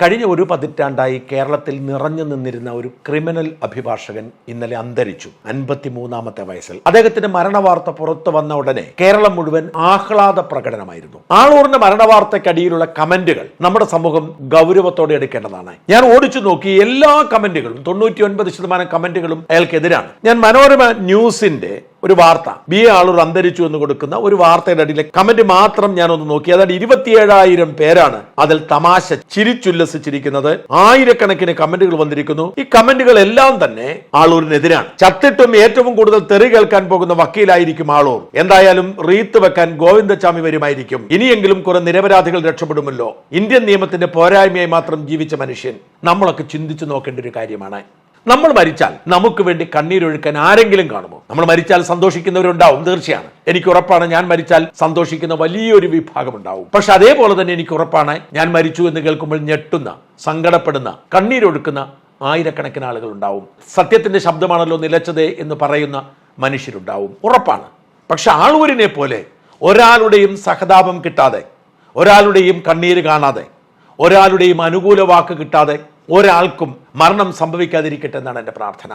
കഴിഞ്ഞ ഒരു പതിറ്റാണ്ടായി കേരളത്തിൽ നിറഞ്ഞു നിന്നിരുന്ന ഒരു ക്രിമിനൽ അഭിഭാഷകൻ ഇന്നലെ അന്തരിച്ചു. 53-ാമത്തെ വയസ്സിൽ. അദ്ദേഹത്തിന്റെ മരണവാർത്ത പുറത്തു വന്ന ഉടനെ കേരളം മുഴുവൻ ആഹ്ലാദ പ്രകടനമായിരുന്നു. ആളൂറിന്റെ മരണവാർത്തക്കടിയിലുള്ള കമന്റുകൾ നമ്മുടെ സമൂഹം ഗൗരവത്തോടെ എടുക്കേണ്ടതാണ്. ഞാൻ ഓടിച്ചു നോക്കി, എല്ലാ കമന്റുകളും 99% കമന്റുകളും അയാൾക്കെതിരാണ്. ഞാൻ മനോരമ ന്യൂസിന്റെ ഒരു വാർത്ത, ആളൂർ അന്തരിച്ചു എന്ന് കൊടുക്കുന്ന ഒരു വാർത്തയുടെ അടിയിലെ കമന്റ് മാത്രം ഞാനൊന്ന് നോക്കി. അതായത് 27,000 പേരാണ് അതിൽ തമാശ ചിരിച്ചുല്ലസിച്ചിരിക്കുന്നത്. ആയിരക്കണക്കിന് കമന്റുകൾ വന്നിരിക്കുന്നു. ഈ കമന്റുകൾ എല്ലാം തന്നെ ആളൂരിനെതിരാണ്. ചത്തിട്ടും ഏറ്റവും കൂടുതൽ തെറി കേൾക്കാൻ പോകുന്ന വക്കീലായിരിക്കും ആളൂർ. എന്തായാലും റീത്ത് വെക്കാൻ ഗോവിന്ദച്ചാമി വരുമായിരിക്കും. ഇനിയെങ്കിലും കുറെ നിരപരാധികൾ രക്ഷപ്പെടുമല്ലോ. ഇന്ത്യൻ നിയമത്തിന്റെ പോരായ്മയായി മാത്രം ജീവിച്ച മനുഷ്യൻ. നമ്മളൊക്കെ ചിന്തിച്ചു നോക്കേണ്ട ഒരു കാര്യമാണ്. നമ്മൾ മരിച്ചാൽ നമുക്ക് വേണ്ടി കണ്ണീരൊഴുക്കാൻ ആരെങ്കിലും കാണുമോ? നമ്മൾ മരിച്ചാൽ സന്തോഷിക്കുന്നവരുണ്ടാവും, തീർച്ചയാണ്. എനിക്ക് ഉറപ്പാണ്, ഞാൻ മരിച്ചാൽ സന്തോഷിക്കുന്ന വലിയൊരു വിഭാഗം ഉണ്ടാവും. പക്ഷെ അതേപോലെ തന്നെ എനിക്ക് ഉറപ്പാണ്, ഞാൻ മരിച്ചു എന്ന് കേൾക്കുമ്പോൾ ഞെട്ടുന്ന, സങ്കടപ്പെടുന്ന, കണ്ണീരൊഴുക്കുന്ന ആയിരക്കണക്കിന് ആളുകൾ ഉണ്ടാവും. സത്യത്തിന്റെ ശബ്ദമാണല്ലോ നിലച്ചത് എന്ന് പറയുന്ന മനുഷ്യരുണ്ടാവും, ഉറപ്പാണ്. പക്ഷെ ആളൂരിനെ പോലെ ഒരാളുടെയും സഹതാപം കിട്ടാതെ, ഒരാളുടെയും കണ്ണീര് കാണാതെ, ഒരാളുടെയും അനുകൂല വാക്ക് കിട്ടാതെ ഒരാൾക്കും മരണം സംഭവിക്കാതിരിക്കട്ടെ എന്നാണ് എൻ്റെ പ്രാർത്ഥന.